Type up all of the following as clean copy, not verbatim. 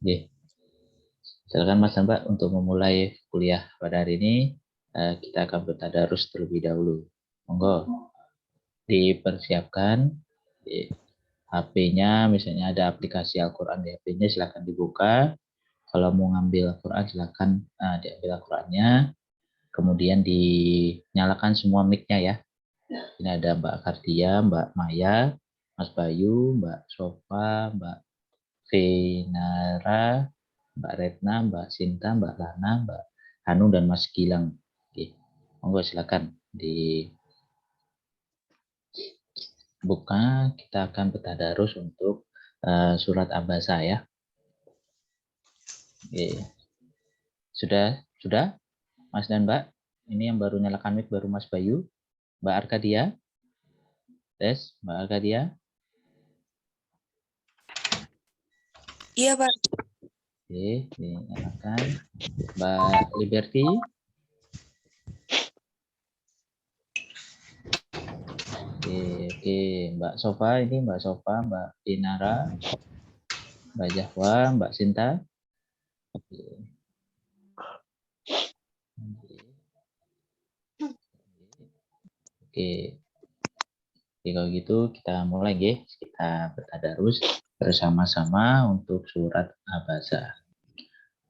Oke. Silakan Mas dan Mbak untuk memulai kuliah pada hari ini. Kita akan bertadarus terlebih dahulu. Monggo dipersiapkan di HP-nya, misalnya ada aplikasi Al-Quran di HP-nya, silakan dibuka. Kalau mau ngambil Al-Quran, silakan diambil Al-Qurannya. Kemudian dinyalakan semua mic-nya ya. Ini ada Mbak Kardia, Mbak Maya, Mas Bayu, Mbak Sofa, Mbak Venara, Mbak Retna, Mbak Sinta, Mbak Lana, Mbak Hanung, dan Mas Gilang. Oke. Monggo silakan dibuka. Kita akan bertadarus untuk surat Abasa ya. Oke. Sudah, Mas dan Mbak? Ini yang baru nyalakan mic baru Mas Bayu. Mbak Arkadia? Tes, Mbak Arkadia? Iya, Pak. Oke, dinyalakan. Mbak Liberty? Oke, Mbak Sofa, ini Mbak Sofa, Mbak Inara, Mbak Jahwa, Mbak Sinta. Oke. Oke. Oke, kalau gitu kita mulai ya. Kita bertadarus bersama-sama untuk surat Abasa.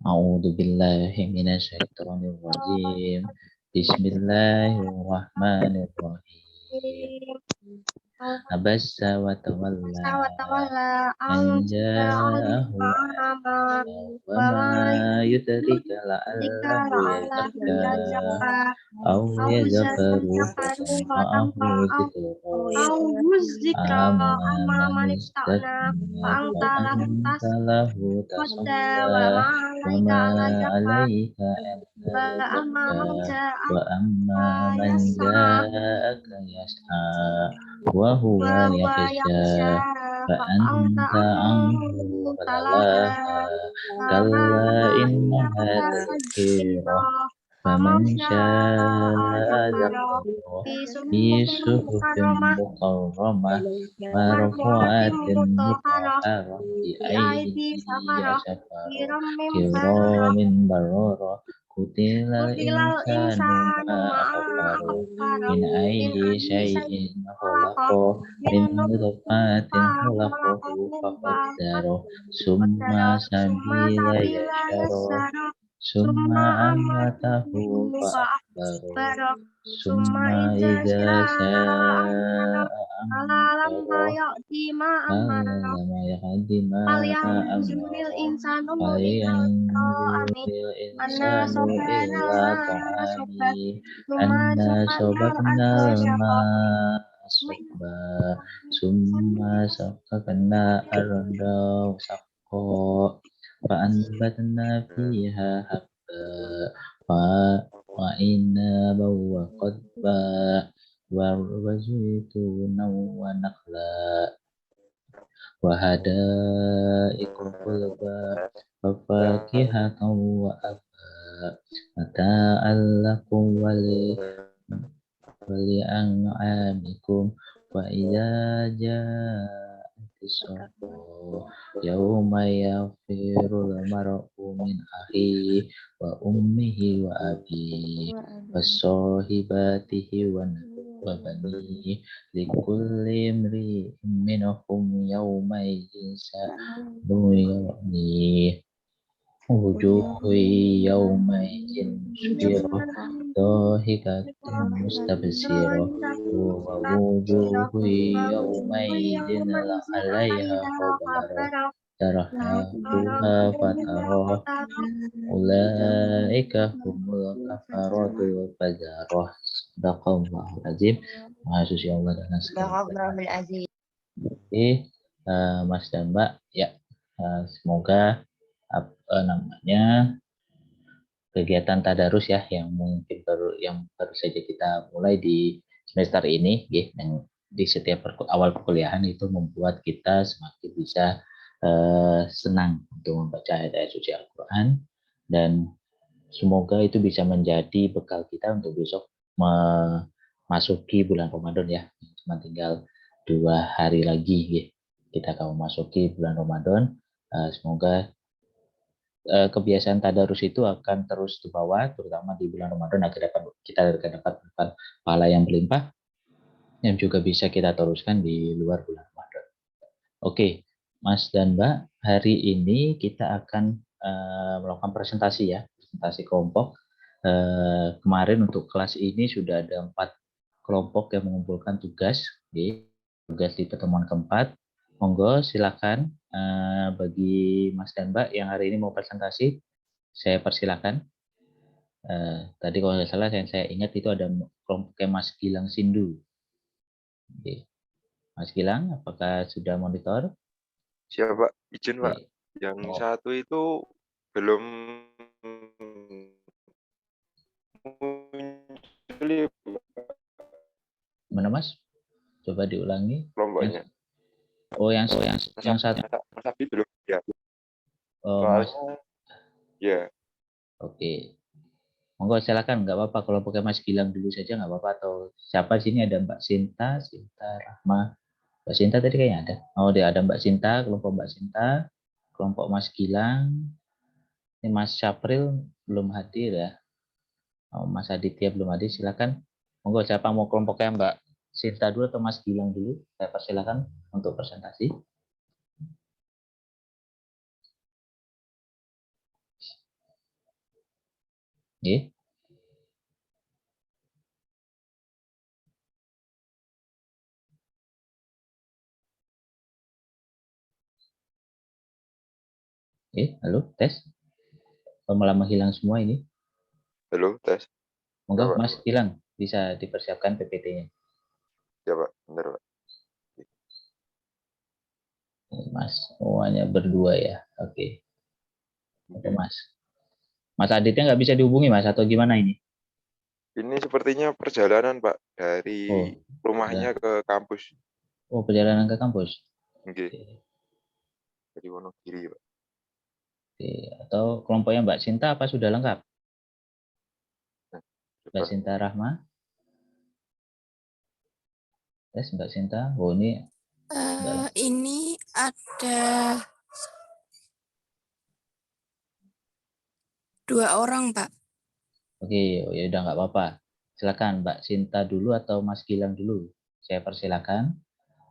A'udzubillahi minasyaitonirrajim. Bismillahirrahmanirrahim. Abasa wa tawalla an ja'ahu wa ma yudrika la'allahu yazakka aw yazakkaru fatanfa'ahu dzikra amma man istagna fa anta lahu tasalla wa ma 'alaika illa wa amma man ja'aka yas'a wa huwa yakhsha fa anta anhu talaha kalla innaha tadhkirah faman syaa'a dzakarahu fi suhufin mukarramah marfu'atin mutahharah bi aydin safarah kiramin bararah kutilal insanu ma'akfaru min ayyi syai'in khalaqahu min nutfatin khalaqahu faqaddarahu summa sabila yasyarahu summa amatahu fa'akbaru summa idza syaa anzarahu lama yahdi ma amara falyanzuril insanu illa ta'ami anna sababnal ma'a sabba summa sakakna arda sakko fa'anbatna fiha habba wa inna wa qadba wa wazituna wa nakhla wa hadaiqa qulba wa fakihatan wa abba mata'an lakum wa li'an'amikum wa idza ja'atis sakhra yauma yafirul mar'u min akhihi wa ummihi wa abihi wa sahibatihi wa banihi likulli imri'in minhum yawma idzin sha'nun yughnihi wujuhu yawma idzin musfirah dhahikatun mustabshirah wa wujuhu yawma idzin 'alaiha ghabarah tarhaquha fatarah ulaika humul kafaratul fajarah. Sadaqallahul azim. Maha suci Allah dan segala. Oke, Mas dan Mbak, ya, semoga namanya kegiatan tadarus ya yang mungkin baru saja kita mulai di semester ini, ya, yang di setiap awal perkuliahan itu membuat kita semakin bisa senang untuk membaca ayat-ayat suci Al-Quran, dan semoga itu bisa menjadi bekal kita untuk besok memasuki bulan Ramadan ya. Cuma tinggal 2 hari lagi ya, kita akan memasuki bulan Ramadan. Semoga kebiasaan tadarus itu akan terus dibawa, terutama di bulan Ramadan agar dapat pahala yang berlimpah, yang juga bisa kita teruskan di luar bulan Ramadan. Oke, Mas dan Mbak, hari ini kita akan melakukan presentasi ya, presentasi kelompok. Kemarin untuk kelas ini sudah ada 4 kelompok yang mengumpulkan tugas di pertemuan keempat. Monggo silakan bagi Mas dan Mbak yang hari ini mau presentasi, saya persilakan. Tadi kalau nggak salah saya ingat itu ada kelompoknya Mas Gilang Sindu. Oke. Mas Gilang, apakah sudah monitor? Siap, Pak. Izin, Pak. Oke. Yang Oh, satu itu belum muncul ya, mana Mas? Coba diulangi. kelompoknya. Yang satu. Mas Abi belum ya. Oh, Mas. Soalnya, ya. Oke. Monggo silakan, nggak apa-apa. Kalau pakai Mas Gilang dulu saja nggak apa-apa. Atau siapa sini ada Mbak Sinta, Rahma. Mbak Sinta tadi kayaknya ada. Oh, dia ada Mbak Sinta, kelompok Mbak Sinta, kelompok Mas Gilang. Ini Mas Syapril belum hadir ya. Oh, Mas Aditya belum hadir. Silakan. Monggo siapa mau kelompoknya Mbak Sinta dulu atau Mas Gilang dulu? Saya persilakan untuk presentasi. Oke. Halo, tes. Malah menghilang semua ini. Halo, tes. Monggo Ya, Pak. Mas Gilang bisa dipersiapkan PPT-nya. Ya, Pak. Bentar, Pak. Mas, semuanya berdua ya. Oke. Oke, Mas. Mas Aditnya nggak bisa dihubungi, Mas, atau gimana ini? Ini sepertinya perjalanan, Pak, dari Oh, rumahnya ke kampus. perjalanan ke kampus. Oke. Oke. Dari Wonogiri, Pak. Oke. Atau kelompoknya Mbak Sinta apa sudah lengkap? Nah, Mbak coba. Sinta Rahma. Tes Mbak Sinta. Oh, ini Ini ada 2 orang, Pak. Oke, oh, ya udah nggak apa-apa. Silakan Mbak Sinta dulu atau Mas Gilang dulu. Saya persilakan.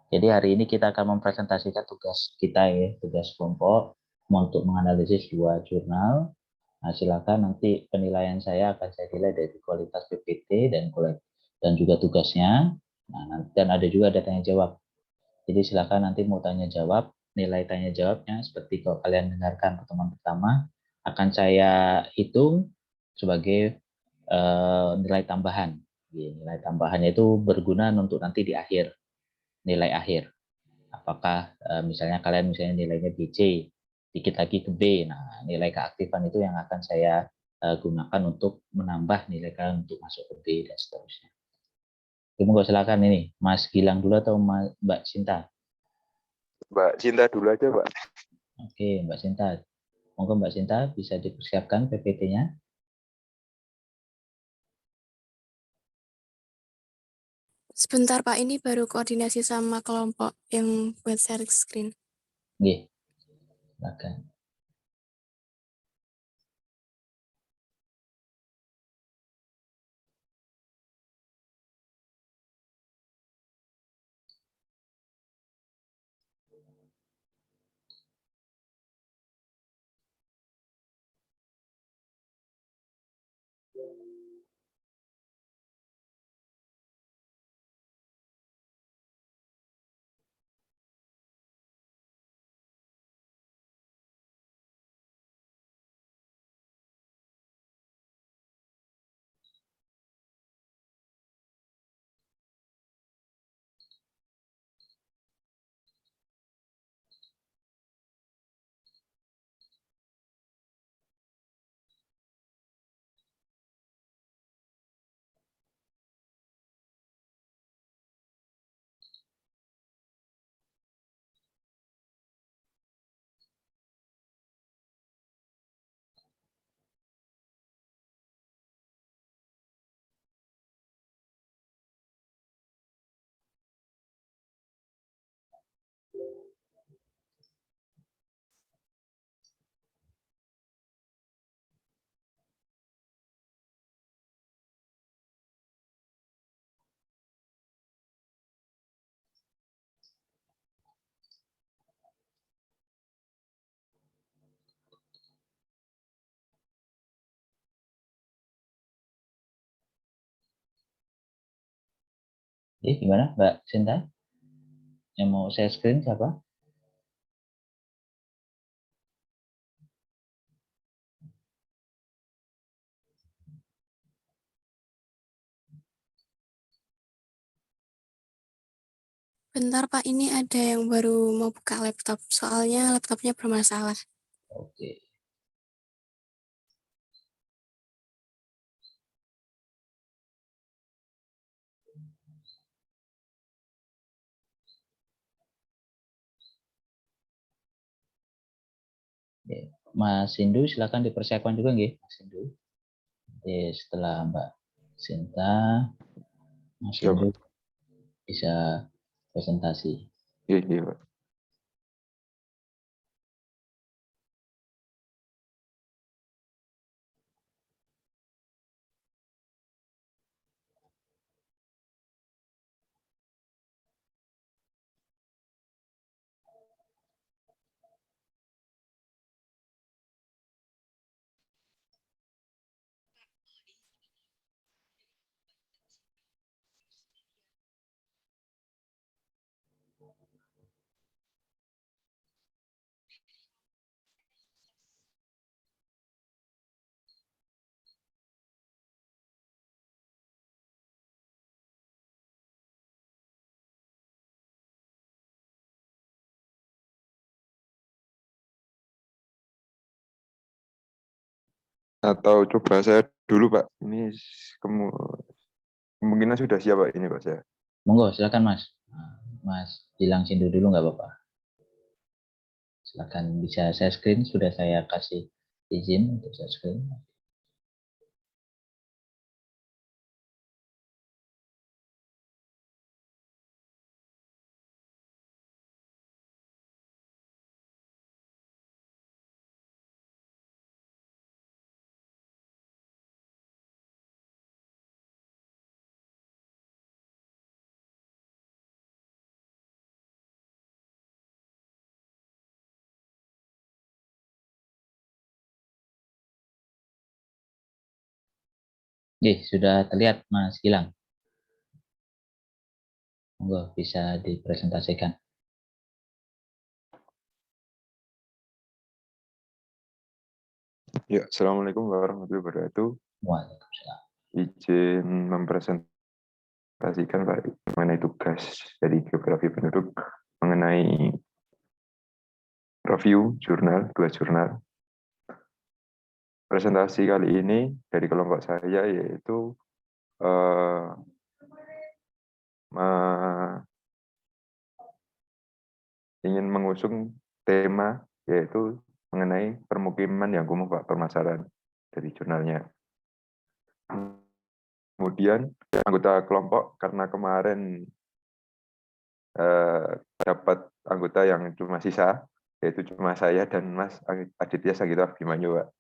Jadi hari ini kita akan mempresentasikan tugas kita ya, tugas kelompok untuk menganalisis 2 jurnal. Nah, silakan nanti penilaian saya akan saya nilai dari kualitas PPT dan juga tugasnya. Nah, dan ada juga ada tanya jawab. Jadi silakan nanti mau tanya jawab, nilai tanya jawabnya seperti kalau kalian dengarkan pertemuan pertama akan saya hitung sebagai nilai tambahan. Nilai tambahannya itu berguna untuk nanti di akhir, nilai akhir. Apakah misalnya kalian nilainya BC, dikit lagi ke B. Nah, nilai keaktifan itu yang akan saya gunakan untuk menambah nilai kalian untuk masuk ke B dan seterusnya. Monggo silakan ini, Mas Gilang dulu atau Mbak Sinta? Mbak Cinta dulu aja, Pak. Oke, Mbak Sinta. Monggo Mbak Sinta bisa dipersiapkan PPT-nya. Sebentar, Pak. Ini baru koordinasi sama kelompok yang buat share screen. Oke, silakan. Gimana Mbak Sinta? Yang mau saya screen siapa? Bentar Pak, ini ada yang baru mau buka laptop, soalnya laptopnya bermasalah. Oke. Mas Sindu silakan dipersiapkan juga nggih, Mas Sindu. Setelah Mbak Sinta, Mas Siap, Sindu Pak. bisa presentasi. Iya, Pak. Atau coba saya dulu, Pak. Ini kemungkinan sudah siap, Pak, ini, Pak, saya. Monggo silakan Mas. Mas bilang Sindu dulu nggak apa-apa. Silakan bisa saya screen, sudah saya kasih izin untuk saya screen. Sudah terlihat Mas Gilang. Monggo bisa dipresentasikan. Ya, Assalamualaikum warahmatullahi wabarakatuh. Waalaikumsalam. Izin mempresentasikan, Pak, mengenai tugas dari geografi penduduk mengenai review dua jurnal. Presentasi kali ini dari kelompok saya yaitu ingin mengusung tema yaitu mengenai permukiman yang kumuh, Pak, permasalahan dari jurnalnya. Kemudian anggota kelompok karena kemarin dapat anggota yang cuma sisa, yaitu cuma saya dan Mas Aditya Sanggito Abimanyu, Pak.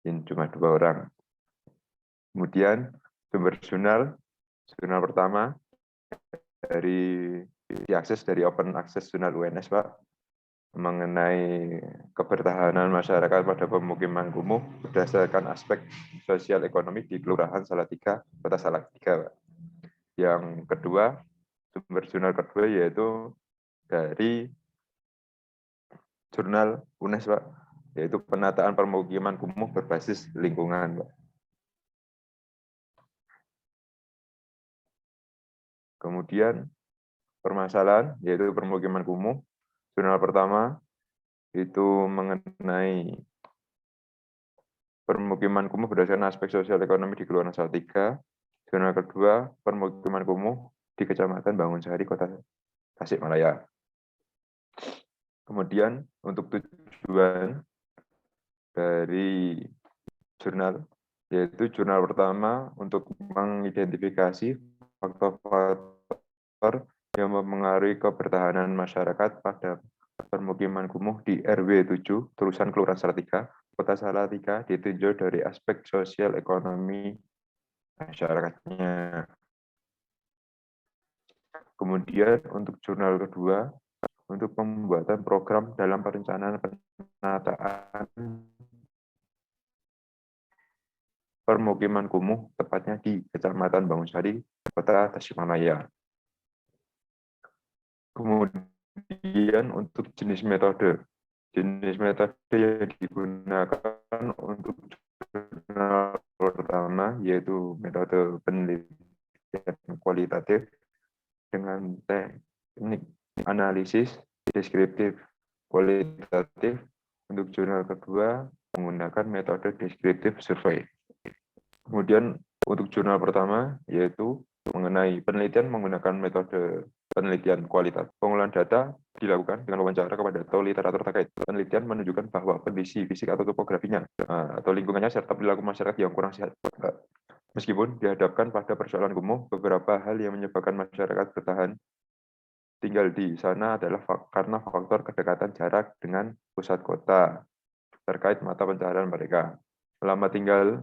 Ini cuma 2 orang. Kemudian sumber jurnal pertama dari diakses dari Open Access Jurnal UNS, Pak, mengenai kebertahanan masyarakat pada pemukiman kumuh berdasarkan aspek sosial ekonomi di Kelurahan Salatiga, Kota Salatiga, Pak. Yang kedua, sumber jurnal kedua yaitu dari jurnal UNES, Pak, yaitu penataan permukiman kumuh berbasis lingkungan, Pak. Kemudian permasalahan yaitu permukiman kumuh. Jurnal pertama itu mengenai permukiman kumuh berdasarkan aspek sosial ekonomi di Kelurahan Salatiga. Jurnal kedua, permukiman kumuh di Kecamatan Bangunsari, Kota Tasikmalaya. Kemudian untuk tujuan dari jurnal, yaitu jurnal pertama untuk mengidentifikasi faktor-faktor yang mempengaruhi kebertahanan masyarakat pada permukiman kumuh di RW 7, Turusan Kelurahan Salatiga, Kota Salatiga, ditinjau dari aspek sosial ekonomi masyarakatnya. Kemudian untuk jurnal kedua, untuk pembuatan program dalam perencanaan penataan permukiman kumuh, tepatnya di Kecamatan Bangunsari, Kota Tasikmalaya. Kemudian untuk jenis metode yang digunakan untuk jurnal pertama yaitu metode penelitian kualitatif dengan teknik analisis deskriptif kualitatif. Untuk jurnal kedua menggunakan metode deskriptif survei. Kemudian untuk jurnal pertama yaitu mengenai penelitian menggunakan metode penelitian kualitas. Pengolahan data dilakukan dengan wawancara kepada atau literatur terkait. Penelitian menunjukkan bahwa kondisi fisik atau topografinya atau lingkungannya serta perilaku masyarakat yang kurang sehat. Meskipun dihadapkan pada persoalan kumuh, beberapa hal yang menyebabkan masyarakat bertahan tinggal di sana adalah karena faktor kedekatan jarak dengan pusat kota terkait mata pencaharian mereka. Lama tinggal,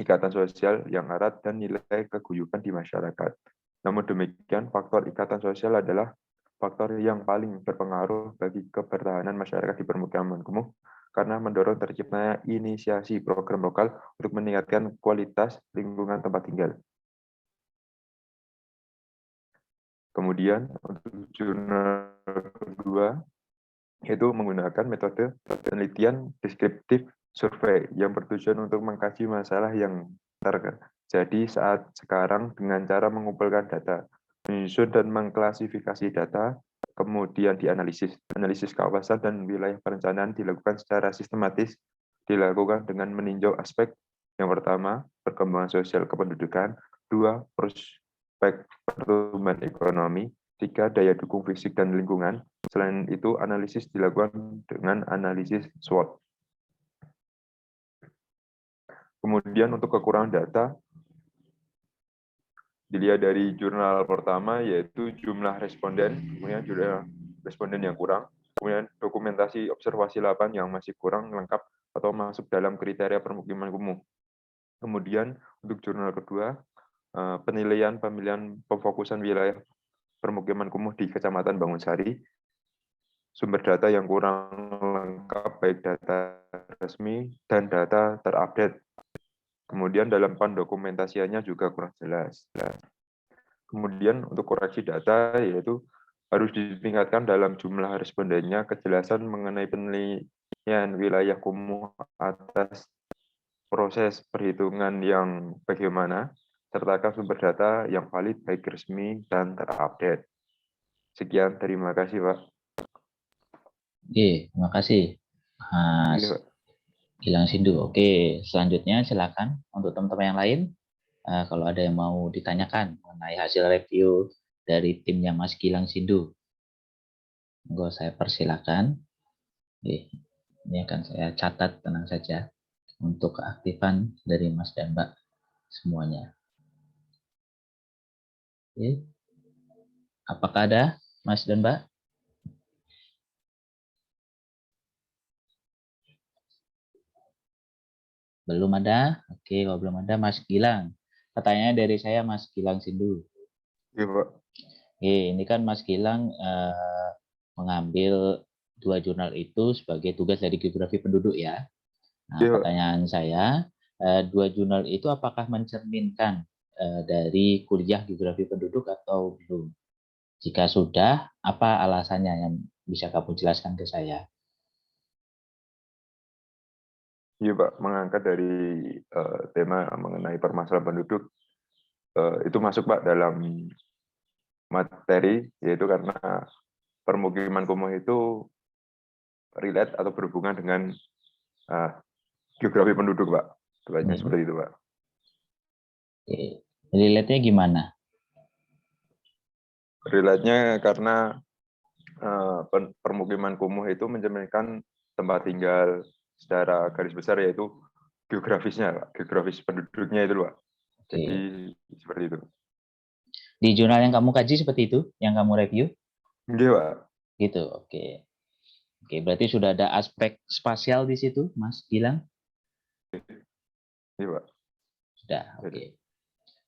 ikatan sosial yang erat, dan nilai keguyuban di masyarakat. Namun demikian, faktor ikatan sosial adalah faktor yang paling berpengaruh bagi kebertahanan masyarakat di permukiman kumuh karena mendorong terciptanya inisiasi program lokal untuk meningkatkan kualitas lingkungan tempat tinggal. Kemudian untuk jurnal kedua yaitu menggunakan metode penelitian deskriptif survei yang bertujuan untuk mengkaji masalah yang terjadi saat sekarang dengan cara mengumpulkan data, menyusun dan mengklasifikasi data, kemudian dianalisis. Analisis kawasan dan wilayah perencanaan dilakukan secara sistematis, dilakukan dengan meninjau aspek yang pertama, perkembangan sosial kependudukan, 2, prospek pertumbuhan ekonomi, 3, daya dukung fisik dan lingkungan. Selain itu, analisis dilakukan dengan analisis SWOT. Kemudian untuk kekurangan data, dilihat dari jurnal pertama, yaitu jumlah responden, kemudian jumlah responden yang kurang, kemudian dokumentasi observasi lapan yang masih kurang lengkap atau masuk dalam kriteria permukiman kumuh. Kemudian untuk jurnal kedua, penilaian pemilihan pemfokusan wilayah permukiman kumuh di Kecamatan Bangunsari, sumber data yang kurang lengkap baik data resmi dan data terupdate. Kemudian dalam pendokumentasiannya juga kurang jelas. Kemudian untuk koreksi data yaitu harus ditingkatkan dalam jumlah respondennya, kejelasan mengenai penilaian wilayah kumuh atas proses perhitungan yang bagaimana, sertakan sumber data yang valid baik resmi dan terupdate. Sekian, terima kasih Pak. Oke, terima kasih Mas Gilang Sindu. Oke, selanjutnya silakan untuk teman-teman yang lain. Kalau ada yang mau ditanyakan mengenai hasil review dari timnya Mas Gilang Sindu, monggo saya persilakan. Ini akan saya catat, tenang saja, untuk keaktifan dari Mas dan Mbak semuanya. Oke. Apakah ada Mas dan Mbak? Belum ada? Oke, kalau belum ada Mas Gilang. Pertanyaannya dari saya Mas Gilang Sindu. Iya, Pak. Oke, ini kan Mas Gilang mengambil 2 jurnal itu sebagai tugas dari geografi penduduk ya. Nah, Iya, Pak. pertanyaan saya, 2 jurnal itu apakah mencerminkan dari kuliah geografi penduduk atau belum? Jika sudah, apa alasannya yang bisa kamu jelaskan ke saya? Iya Pak, mengangkat dari tema mengenai permasalahan penduduk, itu masuk Pak dalam materi, yaitu karena permukiman kumuh itu relate atau berhubungan dengan geografi penduduk Pak. Tepatnya seperti itu Pak. Relate-nya gimana? Relate-nya karena permukiman kumuh itu mencerminkan tempat tinggal secara garis besar, yaitu geografisnya Pak. Geografis penduduknya itu Pak. Jadi seperti itu. Di jurnal yang kamu kaji seperti itu, yang kamu review? Iya Pak. Gitu, oke. Oke, berarti sudah ada aspek spasial di situ, Mas Gilang? Iya Pak. Sudah, oke.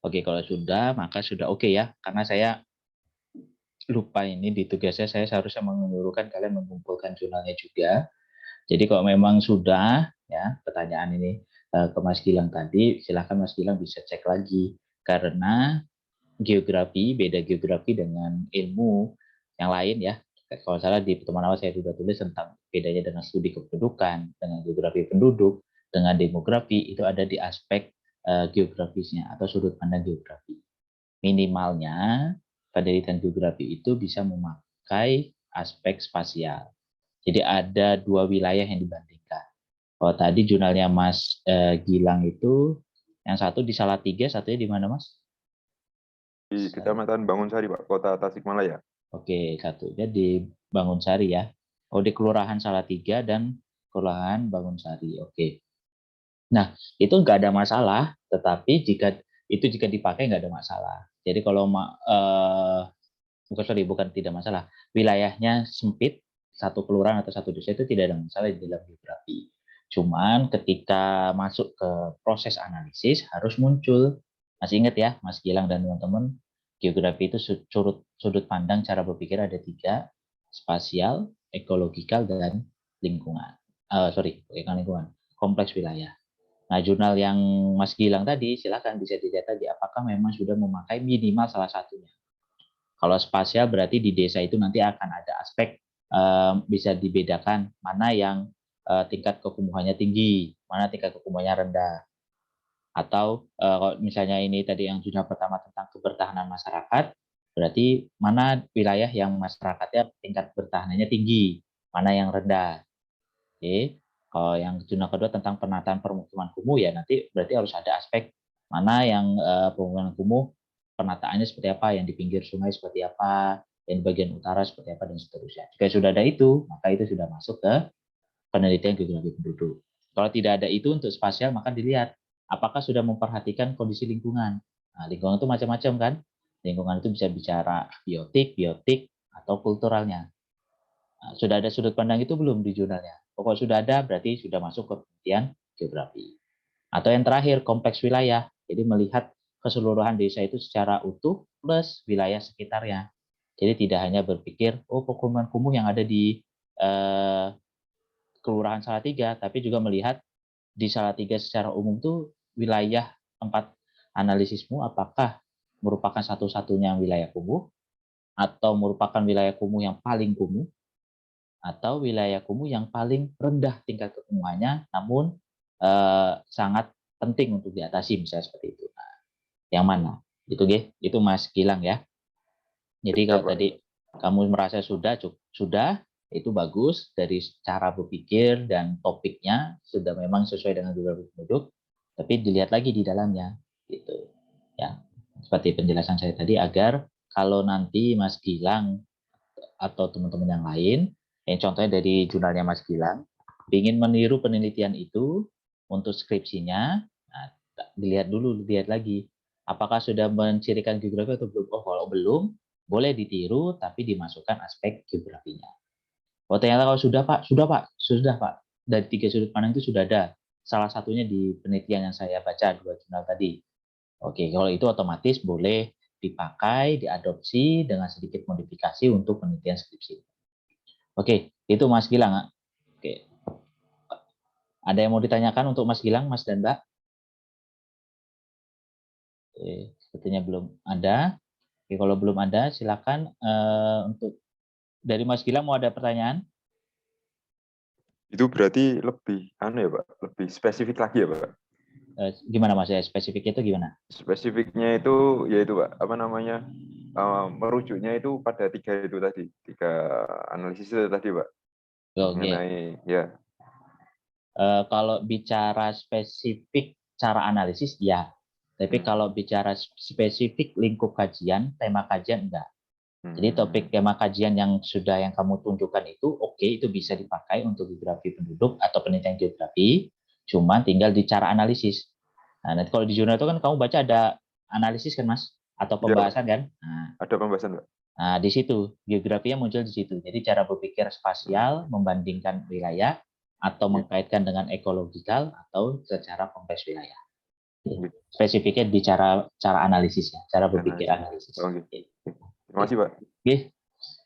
Oke, kalau sudah, maka sudah oke ya. Karena saya lupa ini di tugasnya, saya seharusnya menyuruhkan kalian mengumpulkan jurnalnya juga. Jadi kalau memang sudah, ya pertanyaan ini ke Mas Gilang tadi, silakan Mas Gilang bisa cek lagi. Karena geografi, beda geografi dengan ilmu yang lain ya. Kalau salah di pertemuan awal saya sudah tulis tentang bedanya dengan studi kependudukan, dengan geografi penduduk, dengan demografi, itu ada di aspek geografisnya atau sudut pandang geografi. Minimalnya penelitian geografi itu bisa memakai aspek spasial. Jadi ada 2 wilayah yang dibandingkan. Kalau tadi jurnalnya Mas Gilang itu, yang satu di Salatiga, satunya di mana Mas? Di Kecamatan Bangunsari, Pak, Kota Tasikmalaya. Oke, satunya di Bangunsari ya. Oh, di Kelurahan Salatiga dan Kelurahan Bangunsari. Oke. Nah, itu nggak ada masalah, tetapi jika dipakai nggak ada masalah. Jadi kalau bukan tidak masalah, wilayahnya sempit, satu kelurahan atau satu desa itu tidak ada masalah di dalam geografi. Cuman ketika masuk ke proses analisis harus muncul, masih ingat ya Mas Gilang dan teman-teman, geografi itu sudut pandang cara berpikir ada 3, spasial, ekologikal, dan lingkungan. Bukan lingkungan, kompleks wilayah. Nah, jurnal yang Mas Gilang tadi, silakan bisa dilihat tadi apakah memang sudah memakai minimal salah satunya. Kalau spasial berarti di desa itu nanti akan ada aspek bisa dibedakan mana yang tingkat kekumuhannya tinggi, mana tingkat kekumuhannya rendah. Atau kalau misalnya ini tadi yang jurnal pertama tentang kebertahanan masyarakat, berarti mana wilayah yang masyarakatnya tingkat bertahanannya tinggi, mana yang rendah. Oke. Kalau yang jurnal kedua tentang penataan permukiman kumuh ya nanti berarti harus ada aspek mana yang permukiman kumuh penataannya seperti apa, yang di pinggir sungai seperti apa, yang di bagian utara seperti apa, dan seterusnya. Jika sudah ada itu, maka itu sudah masuk ke penelitian geografi penduduk. Kalau tidak ada itu untuk spasial, maka dilihat apakah sudah memperhatikan kondisi lingkungan. Nah, lingkungan itu macam-macam kan. Lingkungan itu bisa bicara biotik, atau kulturalnya. Nah, sudah ada sudut pandang itu belum di jurnalnya? Pokok sudah ada, berarti sudah masuk ke penelitian geografi. Atau yang terakhir, kompleks wilayah. Jadi melihat keseluruhan desa itu secara utuh plus wilayah sekitarnya. Jadi tidak hanya berpikir, oh pemukiman kumuh yang ada di Kelurahan Salatiga, tapi juga melihat di Salatiga secara umum tuh wilayah tempat analisismu apakah merupakan satu-satunya wilayah kumuh, atau merupakan wilayah kumuh yang paling kumuh, atau wilayah kumuh yang paling rendah tingkat kekumuhannya, namun sangat penting untuk diatasi, misalnya seperti itu. Nah, yang mana? Itu Mas Gilang ya. Jadi kalau tadi kamu merasa sudah, itu bagus dari cara berpikir dan topiknya sudah memang sesuai dengan geografi penduduk, tapi dilihat lagi di dalamnya, gitu. Ya, seperti penjelasan saya tadi agar kalau nanti Mas Gilang atau teman-teman yang lain, yang contohnya dari jurnalnya Mas Gilang, ingin meniru penelitian itu untuk skripsinya, nah, lihat lagi, apakah sudah mencirikan geografi atau belum. Oh, kalau belum, boleh ditiru, tapi dimasukkan aspek geografinya. Oh, ternyata kalau sudah Pak, dari 3 sudut pandang itu sudah ada. Salah satunya di penelitian yang saya baca 2 jurnal tadi. Oke, kalau itu otomatis boleh dipakai, diadopsi dengan sedikit modifikasi untuk penelitian skripsi. Oke, itu Mas Gilang. Oke. Ada yang mau ditanyakan untuk Mas Gilang, Mas dan Mbak? Oke, sepertinya belum ada. Oke, kalau belum ada, silakan untuk dari Mas Gilang mau ada pertanyaan? Itu berarti lebih ya Pak, lebih spesifik lagi ya Pak? Gimana Mas ya, spesifiknya itu gimana? Spesifiknya itu yaitu Pak, merujuknya itu pada 3 itu tadi, 3 analisis itu tadi Pak. Mengenai ya. Kalau bicara spesifik cara analisis ya, tapi kalau bicara spesifik lingkup kajian, tema kajian enggak. Jadi topik tema kajian yang kamu tunjukkan itu itu bisa dipakai untuk geografi penduduk atau penelitian geografi, cuman tinggal di cara analisis. Nah, nanti kalau di jurnal itu kan kamu baca ada analisis kan Mas, atau pembahasan kan? Nah, ada pembahasan Pak. Nah, di situ geografinya muncul di situ. Jadi cara berpikir spasial membandingkan wilayah atau mengkaitkan dengan ekologikal atau secara kompleks wilayah. Spesifiknya di cara analisisnya, cara berpikir analisis. Terima kasih Pak.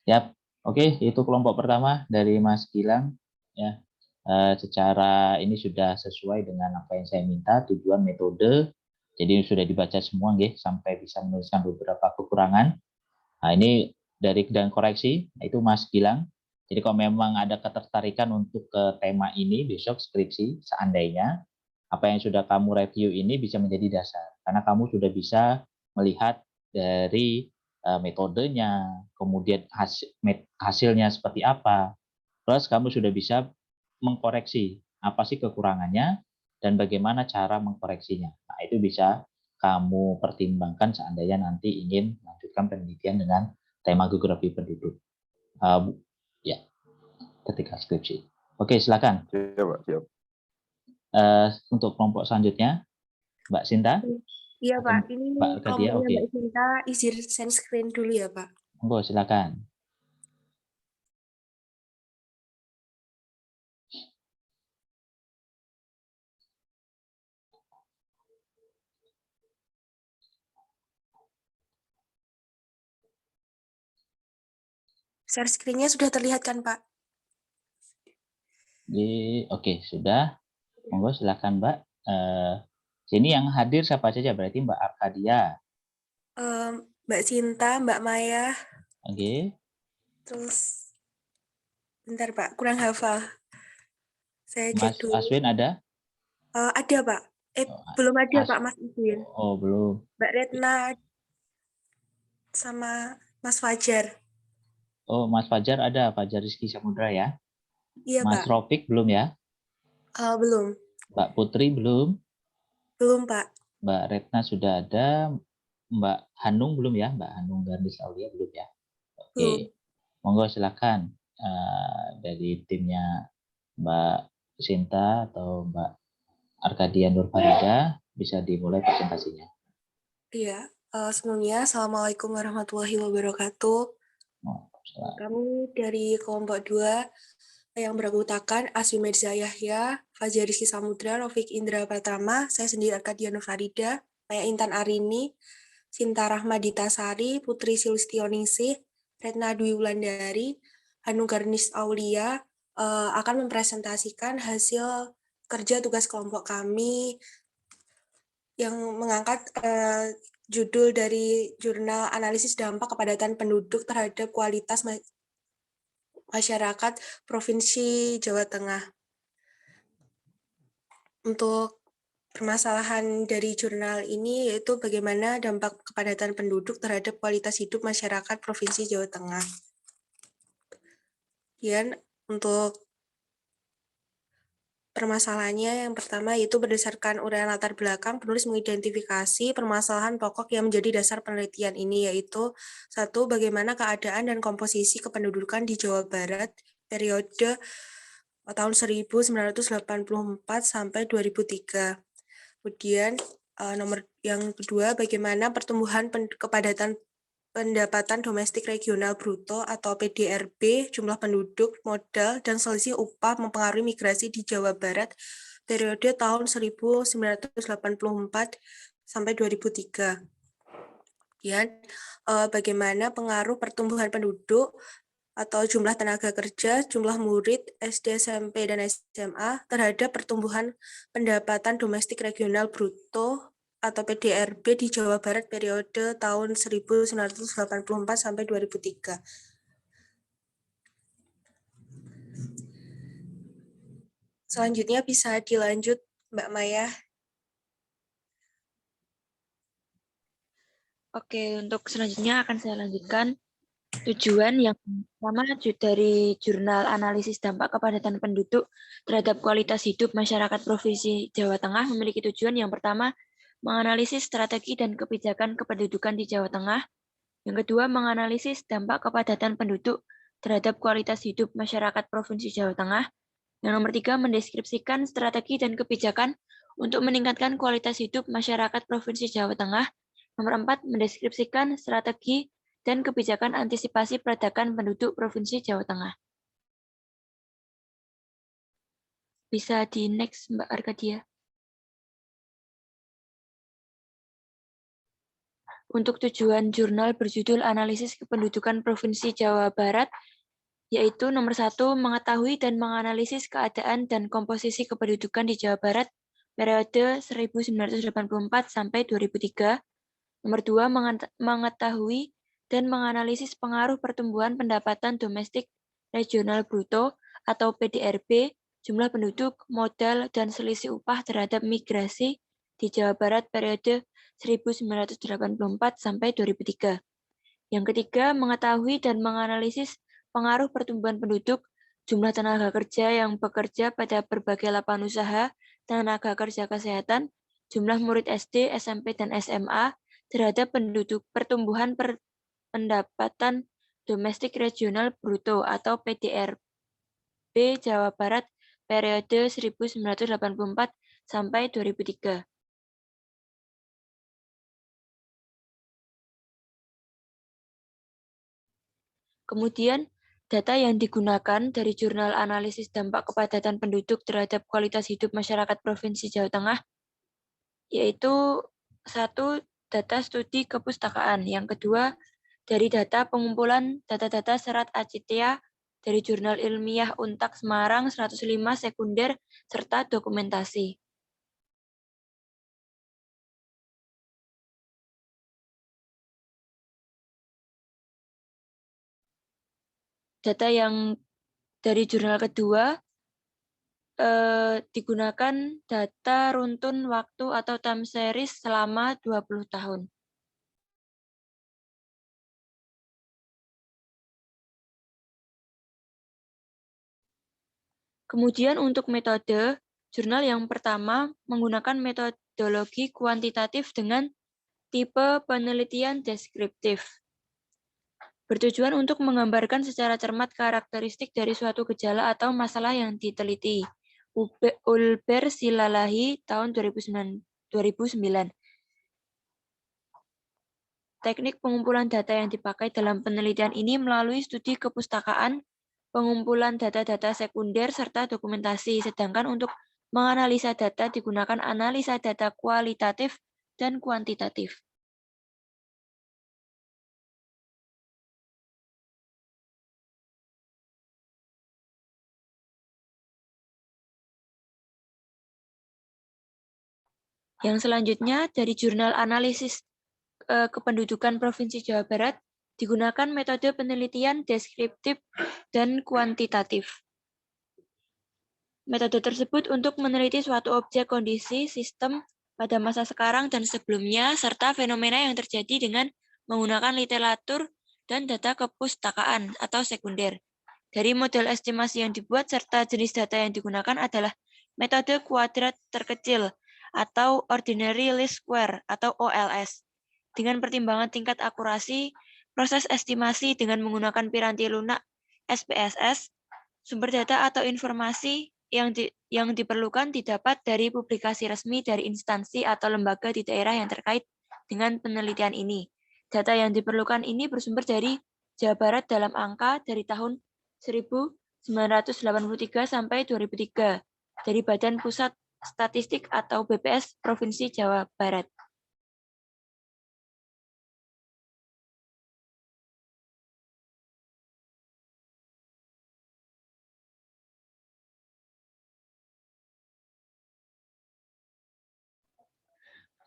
Yap. Oke, itu kelompok pertama dari Mas Gilang. Ya, secara ini sudah sesuai dengan apa yang saya minta, tujuan, metode. Jadi sudah dibaca semua, sampai bisa menuliskan beberapa kekurangan. Nah, ini dan koreksi, itu Mas Gilang. Jadi kalau memang ada ketertarikan untuk ke tema ini besok skripsi, seandainya apa yang sudah kamu review ini bisa menjadi dasar. Karena kamu sudah bisa melihat dari metodenya, kemudian hasilnya seperti apa. Plus kamu sudah bisa mengkoreksi apa sih kekurangannya dan bagaimana cara mengkoreksinya. Nah, itu bisa kamu pertimbangkan seandainya nanti ingin melanjutkan penelitian dengan tema geografi penduduk. Ya, ketika skripsi. Oke, silakan. Siap, Pak. Siap. Untuk kelompok selanjutnya, Mbak Sinta. Iya, Pak. Ini Mbak Arkadia, oke. Mbak Sinta izin share screen dulu ya, Pak. Monggo, silakan. Share screen-nya sudah terlihat kan, Pak? Oke, sudah. Monggo, silakan, Mbak. Sini yang hadir siapa saja? Berarti Mbak Arkadia. Mbak Sinta, Mbak Maya. Oke. Terus, bentar Pak, kurang hafal. Saya Mas cek dulu. Aswin ada? Ada Pak. Belum ada Pak Mas Aswin. Oh, belum. Mbak Retna sama Mas Fajar. Oh, Mas Fajar ada, Fajar Rizky Samudra ya? Iya Mas Pak. Rofik belum ya? Belum. Mbak Putri belum? Belum Pak. Mbak Retna sudah ada. Mbak Hanung belum ya? Mbak Hanung Garnis Aulia belum ya? Oke. Belum. Monggo silakan dari timnya Mbak Sinta atau Mbak Arkadia Nur Farida bisa dimulai presentasinya. Iya. Sebelumnya, Assalamualaikum warahmatullahi wabarakatuh. Kami dari kelompok 2 yang beranggotakan Aswi Mirza Yahya, Fajar Rizky Samudra, Rofik Indra Pratama, saya sendiri Arkadia Nur Farida, Maya Intan Arini, Sinta Rahmadita Sari, Putri Sulistioningsih, Retna Dwi Wulandari, Hanung Garnis Aulia akan mempresentasikan hasil kerja tugas kelompok kami yang mengangkat judul dari jurnal analisis dampak kepadatan penduduk terhadap kualitas masyarakat Provinsi Jawa Tengah. Untuk permasalahan dari jurnal ini yaitu bagaimana dampak kepadatan penduduk terhadap kualitas hidup masyarakat Provinsi Jawa Tengah. Kemudian untuk permasalahannya yang pertama yaitu berdasarkan uraian latar belakang, penulis mengidentifikasi permasalahan pokok yang menjadi dasar penelitian ini, yaitu 1. Bagaimana keadaan dan komposisi kependudukan di Jawa Barat periode tahun 1984 sampai 2003. Kemudian nomor yang kedua, bagaimana pertumbuhan kepadatan pendapatan domestik regional bruto atau PDRB, jumlah penduduk, modal, dan selisih upah mempengaruhi migrasi di Jawa Barat periode tahun 1984 sampai 2003. Kemudian bagaimana pengaruh pertumbuhan penduduk atau jumlah tenaga kerja, jumlah murid SD, SMP, dan SMA terhadap pertumbuhan pendapatan domestik regional bruto atau PDRB di Jawa Barat periode tahun 1984 sampai 2003. Selanjutnya bisa dilanjut Mbak Maya. Oke, untuk selanjutnya akan saya lanjutkan. Tujuan yang pertama dari jurnal analisis dampak kepadatan penduduk terhadap kualitas hidup masyarakat Provinsi Jawa Tengah memiliki tujuan yang pertama, menganalisis strategi dan kebijakan kependudukan di Jawa Tengah. Yang kedua, menganalisis dampak kepadatan penduduk terhadap kualitas hidup masyarakat Provinsi Jawa Tengah. Yang nomor 3, mendeskripsikan strategi dan kebijakan untuk meningkatkan kualitas hidup masyarakat Provinsi Jawa Tengah. Nomor 4, mendeskripsikan strategi dan kebijakan antisipasi perdagangan penduduk Provinsi Jawa Tengah. Bisa di next, Mbak Arkadia. Untuk tujuan jurnal berjudul Analisis Kependudukan Provinsi Jawa Barat, yaitu nomor 1, mengetahui dan menganalisis keadaan dan komposisi kependudukan di Jawa Barat periode 1984 sampai 2003. Nomor 2, mengetahui dan menganalisis pengaruh pertumbuhan pendapatan domestik regional bruto atau PDRB, jumlah penduduk, modal, dan selisih upah terhadap migrasi di Jawa Barat periode 1984 sampai 2003. Yang ketiga, mengetahui dan menganalisis pengaruh pertumbuhan penduduk, jumlah tenaga kerja yang bekerja pada berbagai lapangan usaha, tenaga kerja kesehatan, jumlah murid SD, SMP, dan SMA terhadap pertumbuhan pendapatan domestik regional bruto atau PDRB Jawa Barat periode 1984 sampai 2003. Kemudian, data yang digunakan dari Jurnal Analisis Dampak Kepadatan Penduduk terhadap Kualitas Hidup Masyarakat Provinsi Jawa Tengah, yaitu satu, data studi kepustakaan. Yang kedua, dari data pengumpulan data-data serat Acitea dari Jurnal Ilmiah Untak Semarang 105 sekunder, serta dokumentasi. Data yang dari jurnal kedua digunakan data runtun waktu atau time series selama 20 tahun. Kemudian untuk metode, jurnal yang pertama menggunakan metodologi kuantitatif dengan tipe penelitian deskriptif. Bertujuan untuk menggambarkan secara cermat karakteristik dari suatu gejala atau masalah yang diteliti. Ulber Silalahi tahun 2009. Teknik pengumpulan data yang dipakai dalam penelitian ini melalui studi kepustakaan, pengumpulan data-data sekunder, serta dokumentasi. Sedangkan untuk menganalisa data digunakan analisa data kualitatif dan kuantitatif. Yang selanjutnya dari Jurnal Analisis Kependudukan Provinsi Jawa Barat digunakan metode penelitian deskriptif dan kuantitatif. Metode tersebut untuk meneliti suatu objek, kondisi, sistem pada masa sekarang dan sebelumnya, serta fenomena yang terjadi dengan menggunakan literatur dan data kepustakaan atau sekunder. Dari model estimasi yang dibuat serta jenis data yang digunakan adalah metode kuadrat terkecil atau Ordinary Least Square atau OLS. Dengan pertimbangan tingkat akurasi, proses estimasi dengan menggunakan piranti lunak SPSS, sumber data atau informasi yang diperlukan didapat dari publikasi resmi dari instansi atau lembaga di daerah yang terkait dengan penelitian ini. Data yang diperlukan ini bersumber dari Jawa Barat dalam angka dari tahun 1983 sampai 2003 dari Badan Pusat Statistik atau BPS Provinsi Jawa Barat.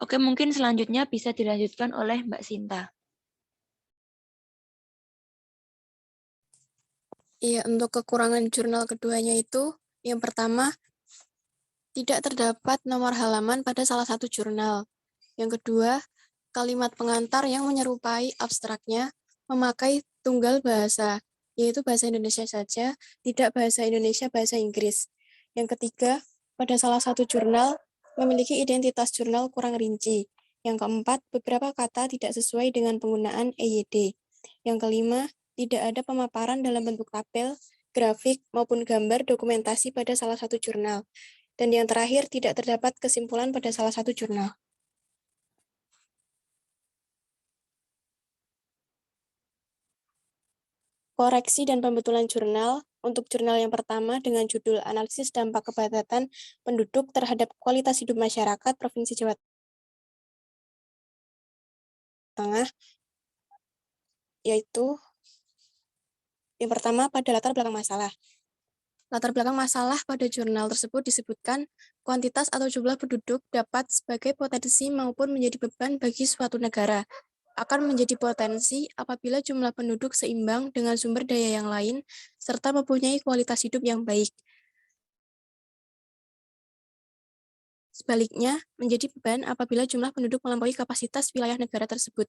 Oke, mungkin selanjutnya bisa dilanjutkan oleh Mbak Sinta. Iya, untuk kekurangan jurnal keduanya itu, yang pertama, tidak terdapat nomor halaman pada salah satu jurnal. Yang kedua, kalimat pengantar yang menyerupai abstraknya memakai tunggal bahasa, yaitu bahasa Indonesia saja, tidak bahasa Indonesia, bahasa Inggris. Yang ketiga, pada salah satu jurnal memiliki identitas jurnal kurang rinci. Yang keempat, beberapa kata tidak sesuai dengan penggunaan EYD. Yang kelima, tidak ada pemaparan dalam bentuk tabel, grafik, maupun gambar dokumentasi pada salah satu jurnal. Dan yang terakhir, tidak terdapat kesimpulan pada salah satu jurnal. Koreksi dan pembetulan jurnal. Untuk jurnal yang pertama dengan judul Analisis Dampak Kepadatan Penduduk Terhadap Kualitas Hidup Masyarakat Provinsi Jawa Tengah, yaitu yang pertama pada latar belakang masalah. Latar belakang masalah pada jurnal tersebut disebutkan kuantitas atau jumlah penduduk dapat sebagai potensi maupun menjadi beban bagi suatu negara. akan menjadi potensi apabila jumlah penduduk seimbang dengan sumber daya yang lain, serta mempunyai kualitas hidup yang baik. Sebaliknya, menjadi beban apabila jumlah penduduk melampaui kapasitas wilayah negara tersebut.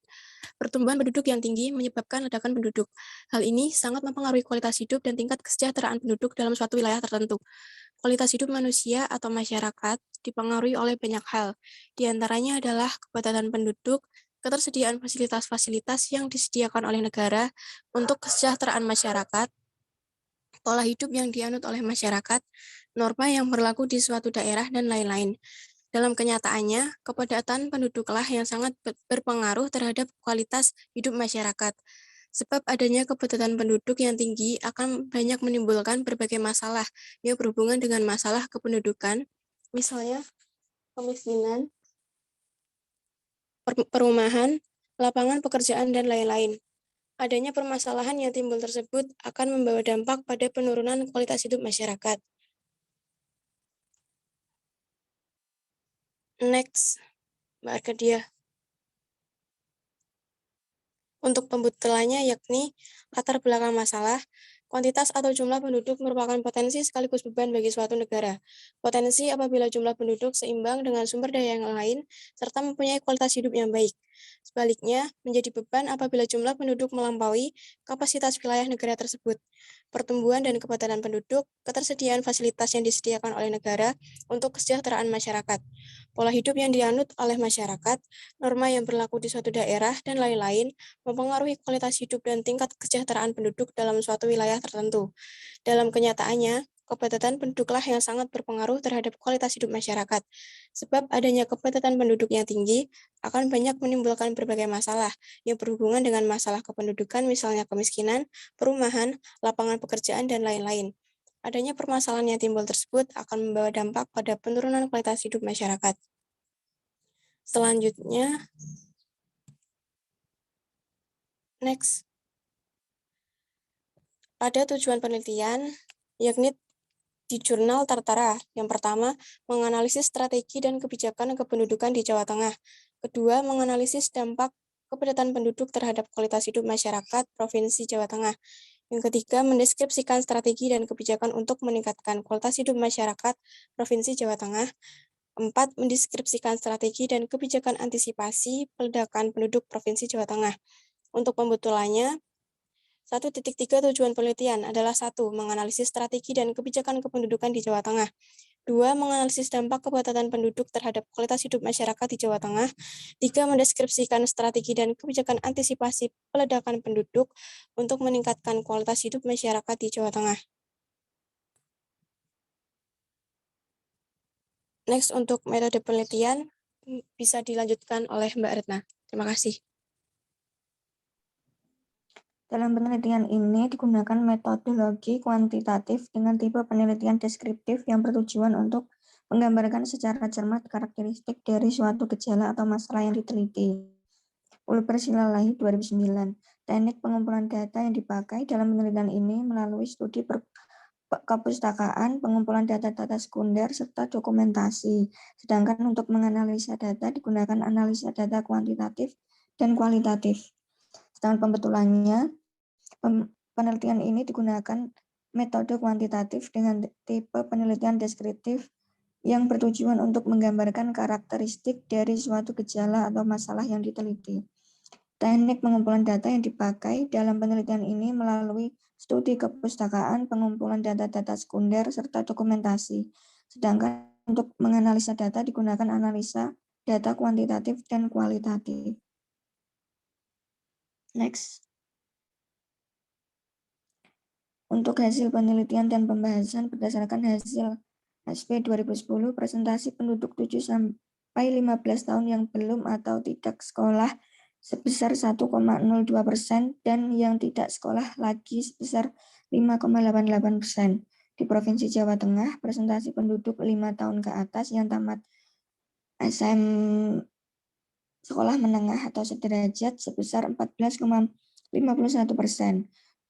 Pertumbuhan penduduk yang tinggi menyebabkan ledakan penduduk. Hal ini sangat mempengaruhi kualitas hidup dan tingkat kesejahteraan penduduk dalam suatu wilayah tertentu. Kualitas hidup manusia atau masyarakat dipengaruhi oleh banyak hal, di antaranya adalah kepadatan penduduk, ketersediaan fasilitas-fasilitas yang disediakan oleh negara untuk kesejahteraan masyarakat, pola hidup yang dianut oleh masyarakat, norma yang berlaku di suatu daerah, dan lain-lain. Dalam kenyataannya, kepadatan penduduklah yang sangat berpengaruh terhadap kualitas hidup masyarakat. Sebab adanya kepadatan penduduk yang tinggi akan banyak menimbulkan berbagai masalah yang berhubungan dengan masalah kependudukan, misalnya kemiskinan, perumahan, lapangan pekerjaan, dan lain-lain. Adanya permasalahan yang timbul tersebut akan membawa dampak pada penurunan kualitas hidup masyarakat. Next, Mbak Arkadia. Untuk pembutalannya yakni latar belakang masalah, kuantitas atau jumlah penduduk merupakan potensi sekaligus beban bagi suatu negara. Potensi apabila jumlah penduduk seimbang dengan sumber daya yang lain, serta mempunyai kualitas hidup yang baik. Sebaliknya, menjadi beban apabila jumlah penduduk melampaui kapasitas wilayah negara tersebut. Pertumbuhan dan kepadatan penduduk, ketersediaan fasilitas yang disediakan oleh negara untuk kesejahteraan masyarakat, pola hidup yang dianut oleh masyarakat, norma yang berlaku di suatu daerah, dan lain-lain mempengaruhi kualitas hidup dan tingkat kesejahteraan penduduk dalam suatu wilayah tertentu. Dalam kenyataannya, kepadatan penduduklah yang sangat berpengaruh terhadap kualitas hidup masyarakat. Sebab adanya kepadatan penduduk yang tinggi akan banyak menimbulkan berbagai masalah yang berhubungan dengan masalah kependudukan, misalnya kemiskinan, perumahan, lapangan pekerjaan, dan lain-lain. Adanya permasalahan yang timbul tersebut akan membawa dampak pada penurunan kualitas hidup masyarakat. Selanjutnya, next. Pada tujuan penelitian, yakni di jurnal tertera. Yang pertama, menganalisis strategi dan kebijakan kependudukan di Jawa Tengah. Kedua, menganalisis dampak kepadatan penduduk terhadap kualitas hidup masyarakat Provinsi Jawa Tengah. Yang ketiga, mendeskripsikan strategi dan kebijakan untuk meningkatkan kualitas hidup masyarakat Provinsi Jawa Tengah. 4. Mendeskripsikan strategi dan kebijakan antisipasi peledakan penduduk Provinsi Jawa Tengah. Untuk pembetulannya, 1.3 tujuan penelitian adalah 1. Menganalisis strategi dan kebijakan kependudukan di Jawa Tengah. 2. Menganalisis dampak kepadatan penduduk terhadap kualitas hidup masyarakat di Jawa Tengah. 3. Mendeskripsikan strategi dan kebijakan antisipasi peledakan penduduk untuk meningkatkan kualitas hidup masyarakat di Jawa Tengah. Next, untuk metode penelitian bisa dilanjutkan oleh Mbak Retna. Terima kasih. Dalam penelitian ini digunakan metodologi kuantitatif dengan tipe penelitian deskriptif yang bertujuan untuk menggambarkan secara cermat karakteristik dari suatu gejala atau masalah yang diteliti. Ulber Silalahi 2009. Teknik pengumpulan data yang dipakai dalam penelitian ini melalui studi kepustakaan, pengumpulan data-data sekunder, serta dokumentasi. Sedangkan untuk menganalisa data digunakan analisa data kuantitatif dan kualitatif. Sedangkan pembetulannya, penelitian ini digunakan metode kuantitatif dengan tipe penelitian deskriptif yang bertujuan untuk menggambarkan karakteristik dari suatu gejala atau masalah yang diteliti. Teknik pengumpulan data yang dipakai dalam penelitian ini melalui studi kepustakaan, pengumpulan data-data sekunder, serta dokumentasi. Sedangkan untuk menganalisa data digunakan analisa data kuantitatif dan kualitatif. Next. Untuk hasil penelitian dan pembahasan berdasarkan hasil SP 2010, presentasi penduduk 7-15 tahun yang belum atau tidak sekolah sebesar 1,02% dan yang tidak sekolah lagi sebesar 5,88%. Di Provinsi Jawa Tengah, presentasi penduduk 5 tahun ke atas yang tamat SM sekolah menengah atau sederajat sebesar 14,51%.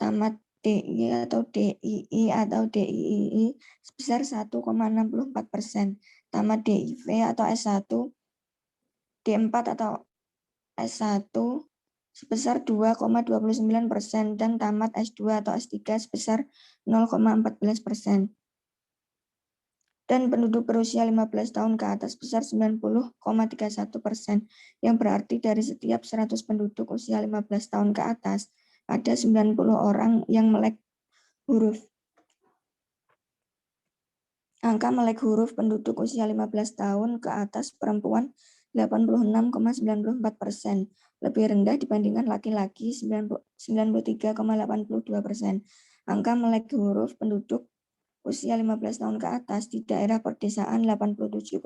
Tamat DI atau DII atau DIII sebesar 1,64%. Tamat DIV atau S1, D4 atau S1 sebesar 2,29% dan tamat S2 atau S3 sebesar 0,14%. Dan penduduk berusia 15 tahun ke atas sebesar 90,31%, yang berarti dari setiap 100 penduduk usia 15 tahun ke atas, ada 90 orang yang melek huruf. Angka melek huruf penduduk usia 15 tahun ke atas perempuan 86,94%, lebih rendah dibandingkan laki-laki 93,82%. Angka melek huruf penduduk usia 15 tahun ke atas di daerah perdesaan 87,46%,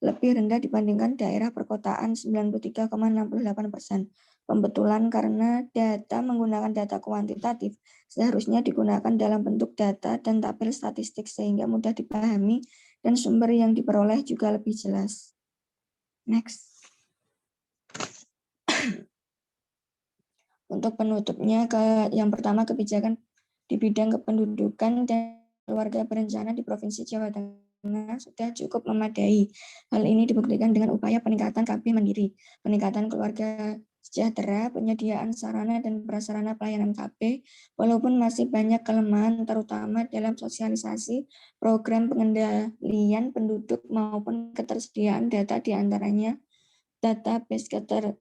lebih rendah dibandingkan daerah perkotaan 93,68%. Pembetulan karena data menggunakan data kuantitatif seharusnya digunakan dalam bentuk data dan tabel statistik sehingga mudah dipahami dan sumber yang diperoleh juga lebih jelas. Next. Untuk penutupnya, yang pertama kebijakan di bidang kependudukan dan keluarga berencana di Provinsi Jawa Tengah sudah cukup memadai. Hal ini dibuktikan dengan upaya peningkatan KB mandiri, peningkatan keluarga sejahtera, penyediaan sarana dan prasarana pelayanan KB, walaupun masih banyak kelemahan terutama dalam sosialisasi program pengendalian penduduk maupun ketersediaan data diantaranya database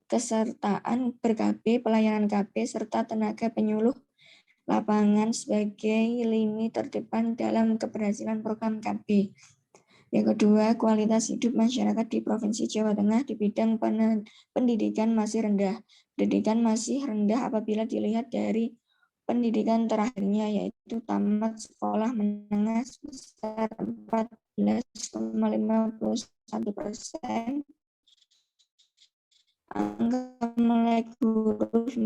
kesertaan ber-KB, pelayanan KB, serta tenaga penyuluh lapangan sebagai lini terdepan dalam keberhasilan program KB. Yang kedua, kualitas hidup masyarakat di Provinsi Jawa Tengah di bidang pendidikan masih rendah. Pendidikan masih rendah apabila dilihat dari pendidikan terakhirnya, yaitu tamat sekolah menengah sebesar 14,51%. Angka melek huruf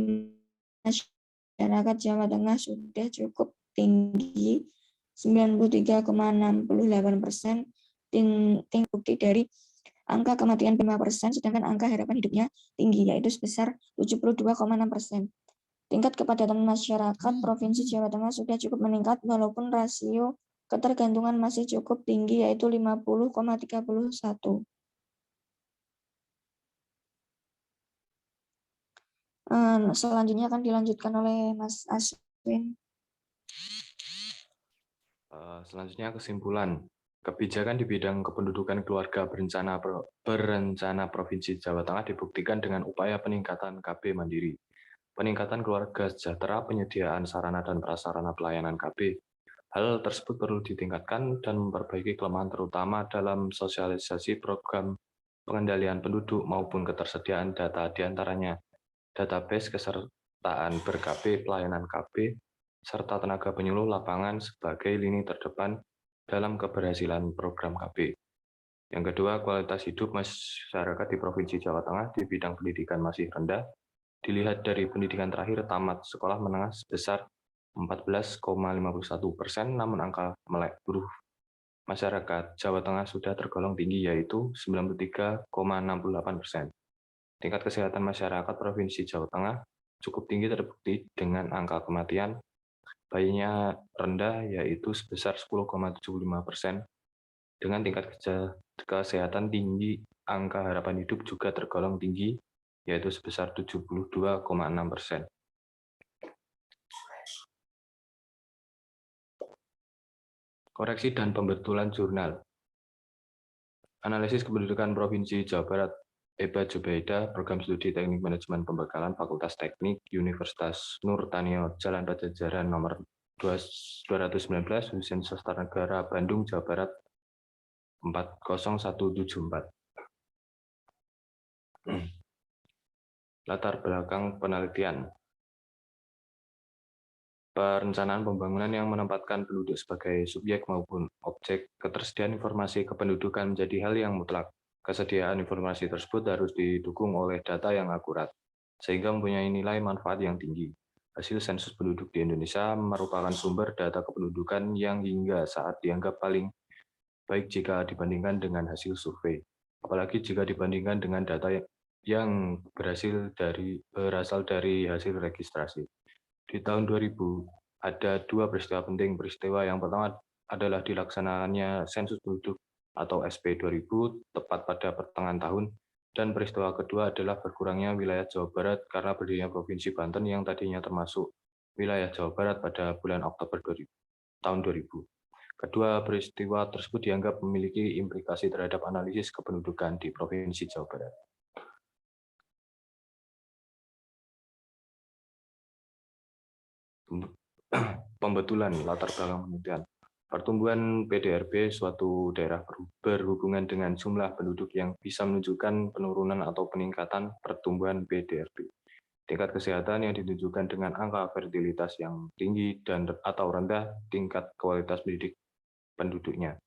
masyarakat Jawa Tengah sudah cukup tinggi, 93,68%, tinggi bukti dari angka kematian 5%, sedangkan angka harapan hidupnya tinggi, yaitu sebesar 72,6%. Tingkat kepadatan masyarakat Provinsi Jawa Tengah sudah cukup meningkat, walaupun rasio ketergantungan masih cukup tinggi, yaitu 50,31%. Selanjutnya akan dilanjutkan oleh Mas Aswin. Selanjutnya kesimpulan. Kebijakan di bidang kependudukan keluarga berencana Provinsi Jawa Tengah dibuktikan dengan upaya peningkatan KB mandiri, peningkatan keluarga sejahtera, penyediaan sarana dan prasarana pelayanan KB. Hal tersebut perlu ditingkatkan dan memperbaiki kelemahan terutama dalam sosialisasi program pengendalian penduduk maupun ketersediaan data diantaranya database kesertaan ber-KB, pelayanan KB, serta tenaga penyuluh lapangan sebagai lini terdepan dalam keberhasilan program KB. Yang kedua, kualitas hidup masyarakat di Provinsi Jawa Tengah di bidang pendidikan masih rendah. Dilihat dari pendidikan terakhir tamat sekolah menengah sebesar 14,51%, namun angka melek huruf masyarakat Jawa Tengah sudah tergolong tinggi, yaitu 93,68%. Tingkat kesehatan masyarakat Provinsi Jawa Tengah cukup tinggi, terbukti dengan angka kematian bayinya rendah, yaitu sebesar 10,75%. Dengan tingkat kesehatan tinggi, angka harapan hidup juga tergolong tinggi, yaitu sebesar 72,6%. Koreksi dan pembetulan jurnal. Analisis kependudukan Provinsi Jawa Barat, Eba Jubaida, Program Studi Teknik Manajemen Pembekalan Fakultas Teknik Universitas Nurtanio, Jalan Pajajaran nomor 219, Husein Sastra Negara, Bandung, Jawa Barat 40174. Latar belakang penelitian. Perencanaan pembangunan yang menempatkan penduduk sebagai subjek maupun objek, ketersediaan informasi kependudukan menjadi hal yang mutlak. Kesediaan informasi tersebut harus didukung oleh data yang akurat, sehingga mempunyai nilai manfaat yang tinggi. Hasil sensus penduduk di Indonesia merupakan sumber data kependudukan yang hingga saat dianggap paling baik jika dibandingkan dengan hasil survei, apalagi jika dibandingkan dengan data yang berasal dari hasil registrasi. Di tahun 2000, ada dua peristiwa penting. Peristiwa yang pertama adalah dilaksanakannya sensus penduduk atau SP 2000 tepat pada pertengahan tahun, Dan peristiwa kedua adalah berkurangnya wilayah Jawa Barat karena berdirinya Provinsi Banten yang tadinya termasuk wilayah Jawa Barat pada bulan Oktober tahun 2000. Kedua peristiwa tersebut dianggap memiliki implikasi terhadap analisis kependudukan di Provinsi Jawa Barat. Pembetulan latar belakang penelitian. Pertumbuhan PDRB suatu daerah berhubungan dengan jumlah penduduk yang bisa menunjukkan penurunan atau peningkatan pertumbuhan PDRB. Tingkat kesehatan yang ditunjukkan dengan angka fertilitas yang tinggi dan atau rendah tingkat kualitas pendidik penduduknya.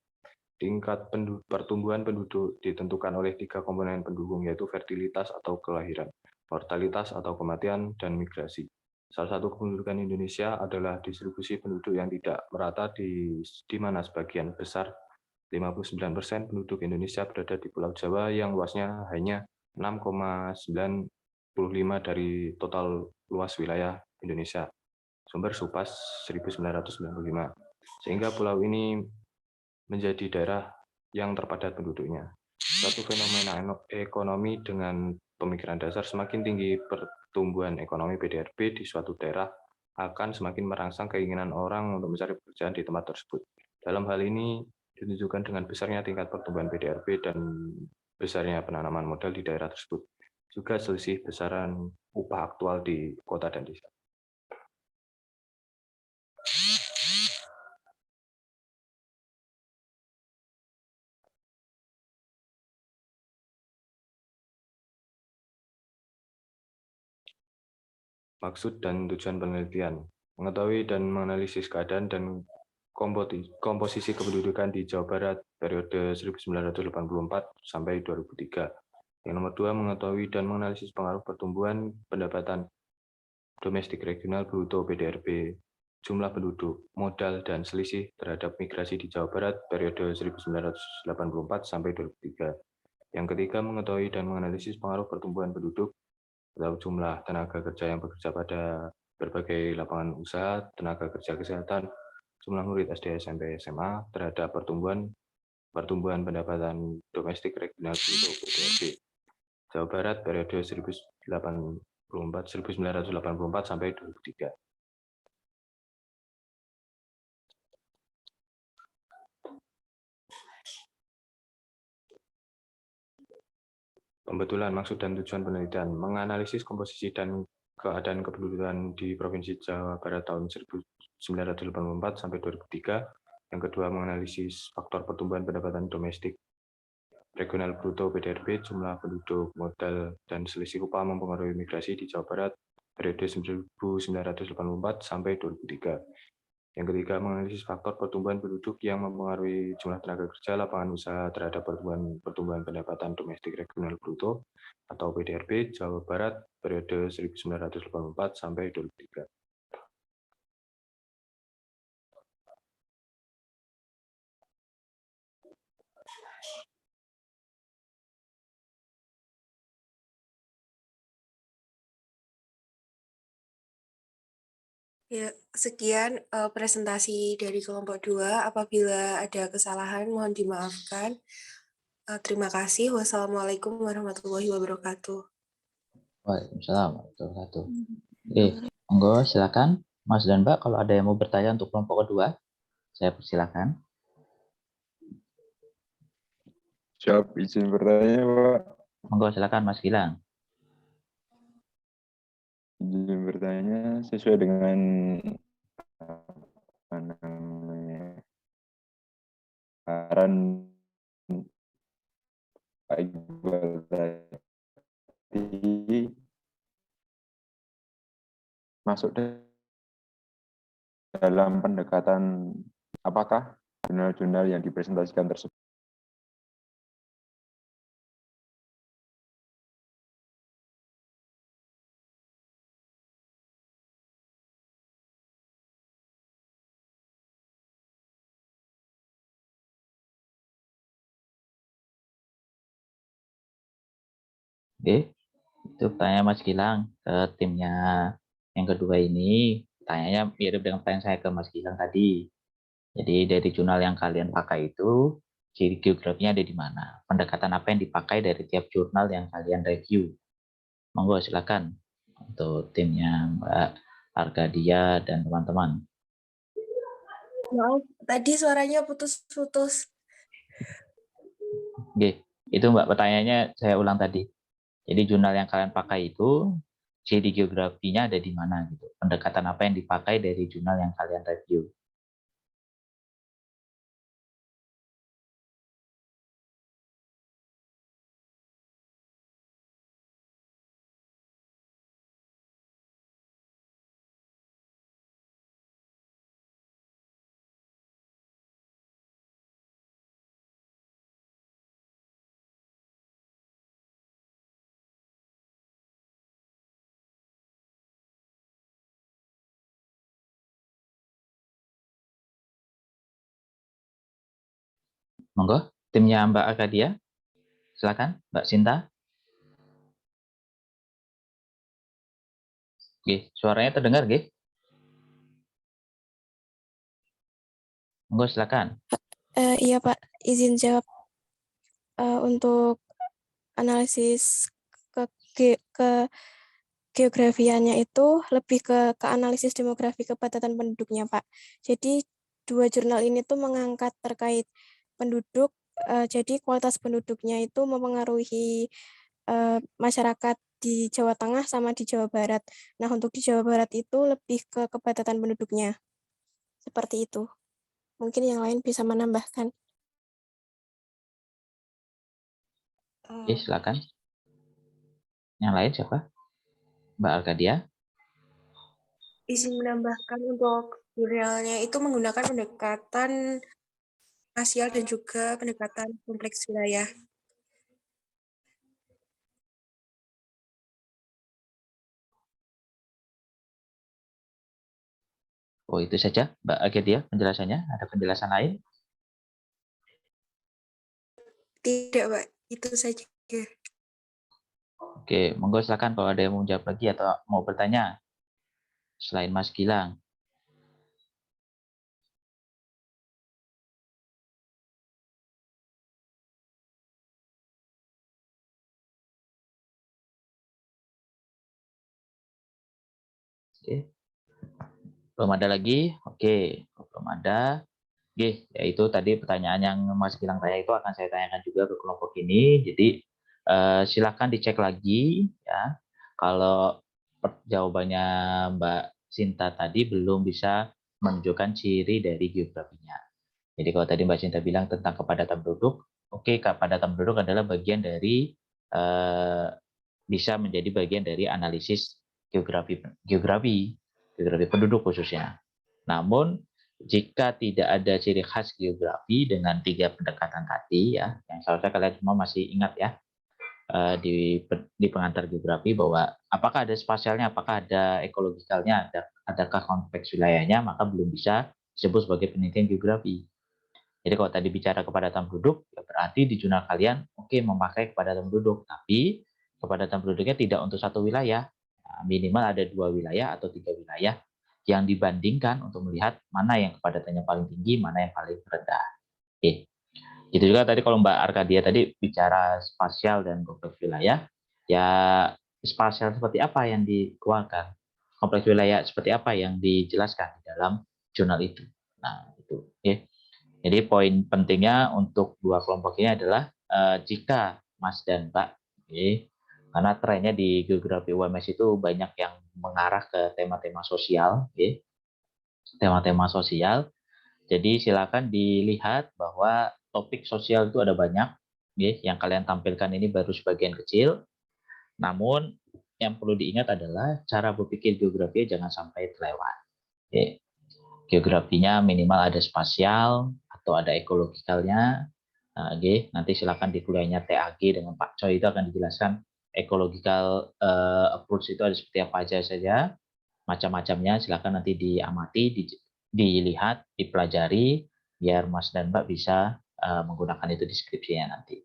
Tingkat pertumbuhan penduduk ditentukan oleh 3 komponen pendukung, yaitu fertilitas atau kelahiran, mortalitas atau kematian, dan migrasi. Salah satu kependudukan Indonesia adalah distribusi penduduk yang tidak merata di mana sebagian besar 59% penduduk Indonesia berada di Pulau Jawa yang luasnya hanya 6,95 dari total luas wilayah Indonesia. Sumber Supas 1995. Sehingga pulau ini menjadi daerah yang terpadat penduduknya. Suatu fenomena ekonomi dengan pemikiran dasar semakin tinggi pertumbuhan ekonomi PDRB di suatu daerah akan semakin merangsang keinginan orang untuk mencari pekerjaan di tempat tersebut. Dalam hal ini ditunjukkan dengan besarnya tingkat pertumbuhan PDRB dan besarnya penanaman modal di daerah tersebut. Juga selisih besaran upah aktual di kota dan desa. Maksud dan tujuan penelitian, mengetahui dan menganalisis keadaan dan komposisi kependudukan di Jawa Barat periode 1984 sampai 2003. Yang nomor 2, mengetahui dan menganalisis pengaruh pertumbuhan pendapatan domestik regional bruto PDRB, jumlah penduduk, modal, dan selisih terhadap migrasi di Jawa Barat periode 1984 sampai 2003. Yang ketiga, mengetahui dan menganalisis pengaruh pertumbuhan penduduk atau jumlah tenaga kerja yang bekerja pada berbagai lapangan usaha, tenaga kerja kesehatan, jumlah murid SD, SMP, SMA terhadap pertumbuhan pendapatan domestik regional bruto PDRB Jawa Barat periode 1984 sampai 2003. Pembetulan maksud dan tujuan penelitian, menganalisis komposisi dan keadaan kependudukan di Provinsi Jawa Barat tahun 1984 sampai 2003. Yang kedua, menganalisis faktor pertumbuhan pendapatan domestik regional bruto PDRB, jumlah penduduk, modal, dan selisih upah mempengaruhi migrasi di Jawa Barat periode 1984 sampai 2003. Yang ketiga, menganalisis faktor pertumbuhan penduduk yang mempengaruhi jumlah tenaga kerja lapangan usaha terhadap pertumbuhan pendapatan domestik regional bruto atau PDRB Jawa Barat periode 1984 sampai 2003. Ya, sekian presentasi dari kelompok 2. Apabila ada kesalahan, mohon dimaafkan. Terima kasih. Wassalamualaikum warahmatullahi wabarakatuh. Waalaikumsalam warahmatullahi wabarakatuh. Oke, monggo silakan Mas dan Mbak kalau ada yang mau bertanya untuk kelompok kedua, saya persilakan. Siap, izin bertanya, Pak. Monggo silakan Mas Gilang. Izin bertanya sesuai dengan apa namanya saran Pak Iqbal tadi masuk dalam pendekatan apakah jurnal-jurnal yang dipresentasikan tersebut Oke, itu pertanyaan Mas Gilang ke timnya yang kedua ini. Pertanyaannya mirip dengan pertanyaan saya ke Mas Gilang tadi. Jadi dari jurnal yang kalian pakai itu ciri geografinya ada di mana. Pendekatan apa yang dipakai dari tiap jurnal yang kalian review. Monggo silakan untuk timnya Mbak Arkadia dan teman-teman. Maaf, tadi suaranya putus-putus. Oke, itu Mbak pertanyaannya saya ulang tadi. Jadi jurnal yang kalian pakai itu ciri geografinya ada di mana gitu. Pendekatan apa yang dipakai dari jurnal yang kalian review. Monggo, timnya Mbak Arkadia. Silakan, Mbak Sinta. Oke, suaranya terdengar, nggih? Monggo silakan. Iya Pak, izin jawab. Untuk analisis ke geografiannya itu lebih ke analisis demografi kepadatan penduduknya, Pak. Jadi dua jurnal ini tuh mengangkat terkait penduduk, jadi kualitas penduduknya itu mempengaruhi masyarakat di Jawa Tengah sama di Jawa Barat. Nah, untuk di Jawa Barat itu lebih ke kepadatan penduduknya. Seperti itu. Mungkin yang lain bisa menambahkan. Oke, silakan. Yang lain siapa? Mbak Arkadia. Izin menambahkan untuk jurnalnya itu menggunakan pendekatan spasial dan juga pendekatan kompleks wilayah. Oh, itu saja Mbak Arkadia penjelasannya. Ada penjelasan lain? Tidak, Pak. Itu saja. Oke, monggo silakan kalau ada yang mau jawab lagi atau mau bertanya selain Mas Gilang. Oke. Belum ada lagi? Oke, belum ada. Oke, yaitu tadi pertanyaan yang Mas Gilang tanya itu akan saya tanyakan juga ke kelompok ini. Jadi silakan dicek lagi ya. Kalau jawabannya Mbak Sinta tadi belum bisa menunjukkan ciri dari geografinya. Jadi kalau tadi Mbak Sinta bilang tentang kepadatan penduduk, oke, kepadatan penduduk adalah bagian dari bisa menjadi bagian dari analisis geografi penduduk khususnya. Namun jika tidak ada ciri khas geografi dengan 3 pendekatan tadi ya, yang seharusnya kalian semua masih ingat ya di pengantar geografi bahwa apakah ada spasialnya, apakah ada ekologikalnya, adakah konteks wilayahnya, maka belum bisa disebut sebagai penelitian geografi. Jadi kalau tadi bicara kepadatan penduduk, ya berarti di jurnal kalian memakai kepadatan penduduk, tapi kepadatan penduduknya tidak untuk satu wilayah, minimal ada 2 wilayah atau 3 wilayah yang dibandingkan untuk melihat mana yang kepadatannya paling tinggi, mana yang paling rendah. Oke. Itu juga tadi kalau Mbak Arkadia tadi bicara spasial dan kompleks wilayah, ya spasial seperti apa yang dikeluarkan, kompleks wilayah seperti apa yang dijelaskan di dalam jurnal itu. Nah, itu. Oke. Jadi poin pentingnya untuk dua kelompok ini adalah jika Mas dan Mbak, karena trennya di geografi UMS itu banyak yang mengarah ke tema-tema sosial, tema-tema sosial. Jadi silakan dilihat bahwa topik sosial itu ada banyak, yang kalian tampilkan ini baru sebagian kecil. Namun yang perlu diingat adalah cara berpikir geografi jangan sampai terlewat. Geografinya minimal ada spasial atau ada ekologikalnya. Nanti silakan di kuliahnya TAG dengan Pak Choi itu akan dijelaskan ecological approach itu ada seperti apa aja saja, macam-macamnya. Silakan nanti diamati, dilihat, dipelajari, biar Mas dan Mbak bisa menggunakan itu di skripsinya nanti.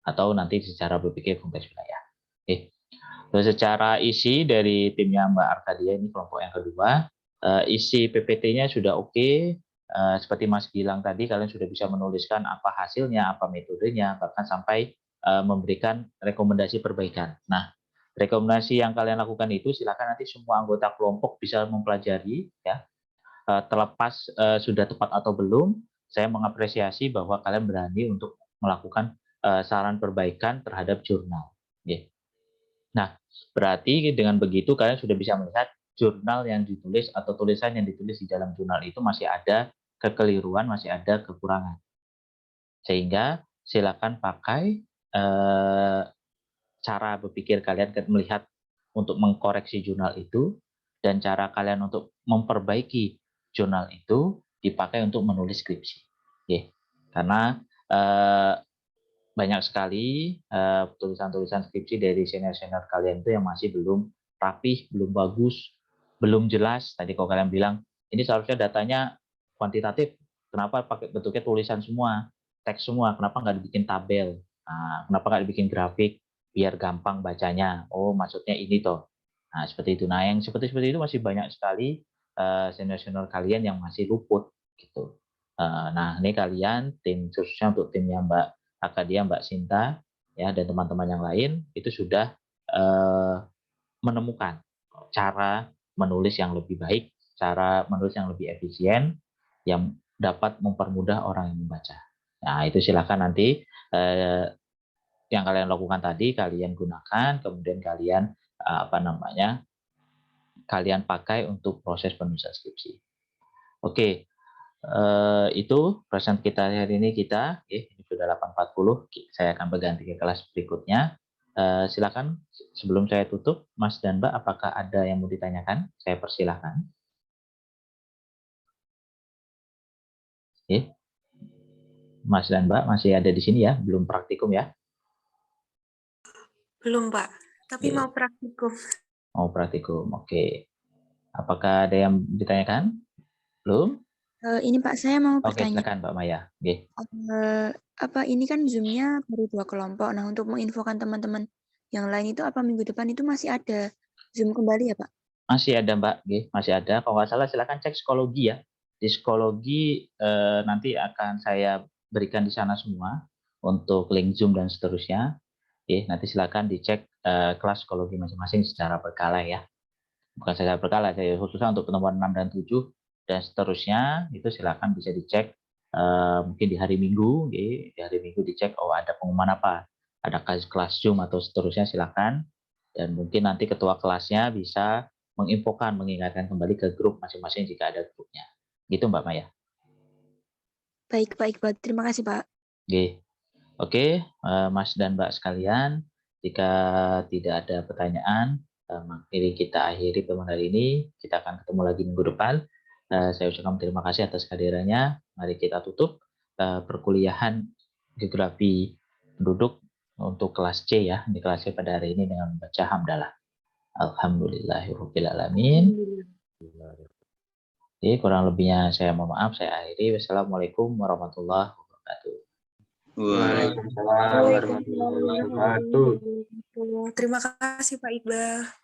Atau nanti secara berpikir kompleks wilayah. Oke. Terus secara isi dari timnya Mbak Arkadia ini kelompok yang kedua, isi PPT-nya sudah oke. seperti Mas bilang tadi, kalian sudah bisa menuliskan apa hasilnya, apa metodenya, bahkan sampai memberikan rekomendasi perbaikan. Nah, rekomendasi yang kalian lakukan itu silakan nanti semua anggota kelompok bisa mempelajari, ya. Terlepas sudah tepat atau belum, saya mengapresiasi bahwa kalian berani untuk melakukan saran perbaikan terhadap jurnal. Yeah. Nah, berarti dengan begitu kalian sudah bisa melihat jurnal yang ditulis atau tulisan yang ditulis di dalam jurnal itu masih ada kekeliruan, masih ada kekurangan. Sehingga silakan pakai cara berpikir kalian melihat untuk mengkoreksi jurnal itu, dan cara kalian untuk memperbaiki jurnal itu dipakai untuk menulis skripsi. Yeah. Karena banyak sekali tulisan-tulisan skripsi dari senior-senior kalian itu yang masih belum rapih, belum bagus, belum jelas. Tadi kalau kalian bilang, ini seharusnya datanya kuantitatif, kenapa pakai bentuknya tulisan semua, teks semua, kenapa nggak dibikin tabel, kenapa nggak dibikin grafik, biar gampang bacanya, oh maksudnya ini toh. Nah, seperti itu. Nah, yang seperti itu masih banyak sekali senior-senior kalian yang masih luput, gitu. Nah, ini kalian, tim khususnya untuk timnya Mbak Akadia, Mbak Sinta, ya, dan teman-teman yang lain itu sudah menemukan cara menulis yang lebih baik, cara menulis yang lebih efisien, yang dapat mempermudah orang yang membaca. Nah, itu silakan nanti yang kalian lakukan tadi kalian gunakan, kemudian kalian kalian pakai untuk proses penulisan skripsi. Oke. Itu present kita hari ini ini sudah 8.40, saya akan berganti ke kelas berikutnya. Silakan sebelum saya tutup, Mas dan Mbak, apakah ada yang mau ditanyakan? Saya persilahkan. Mas dan Mbak masih ada di sini ya, belum praktikum ya? Belum, Pak, tapi mau praktikum. Mau praktikum, oke. Apakah ada yang ditanyakan? Belum? Ini Pak, saya mau Oke, bertanya. silakan Mbak Maya. Ini kan Zoom-nya baru 2 kelompok. Nah, untuk menginfokan teman-teman yang lain itu apa minggu depan itu masih ada Zoom kembali ya, Pak? Masih ada Mbak, masih ada. Kalau nggak salah silakan cek psikologi ya. Di psikologi nanti akan saya berikan di sana semua untuk link Zoom dan seterusnya. Nanti silakan dicek kelas psikologi masing-masing secara berkala ya. Bukan secara berkala, saya khususnya untuk pertemuan 6 dan 7 dan seterusnya itu silakan bisa dicek mungkin di hari Minggu, di hari Minggu dicek ada pengumuman apa, ada kelas Zoom atau seterusnya silakan, dan mungkin nanti ketua kelasnya bisa menginfokan, mengingatkan kembali ke grup masing-masing jika ada grupnya. Gitu Mbak Maya. Baik, Pak Iqbal. Terima kasih, Pak. Oke, Mas dan Mbak sekalian, jika tidak ada pertanyaan, mari kita akhiri pertemuan hari ini. Kita akan ketemu lagi minggu depan. Saya ucapkan terima kasih atas kehadirannya. Mari kita tutup perkuliahan geografi penduduk untuk kelas C ya, di kelas C pada hari ini dengan membaca hamdalah. Alhamdulillahirrahmanirrahim. Kurang lebihnya saya mohon maaf, saya akhiri. Wassalamualaikum warahmatullahi wabarakatuh. Waalaikumsalam warahmatullahi wabarakatuh. Terima kasih Pak Iqbal.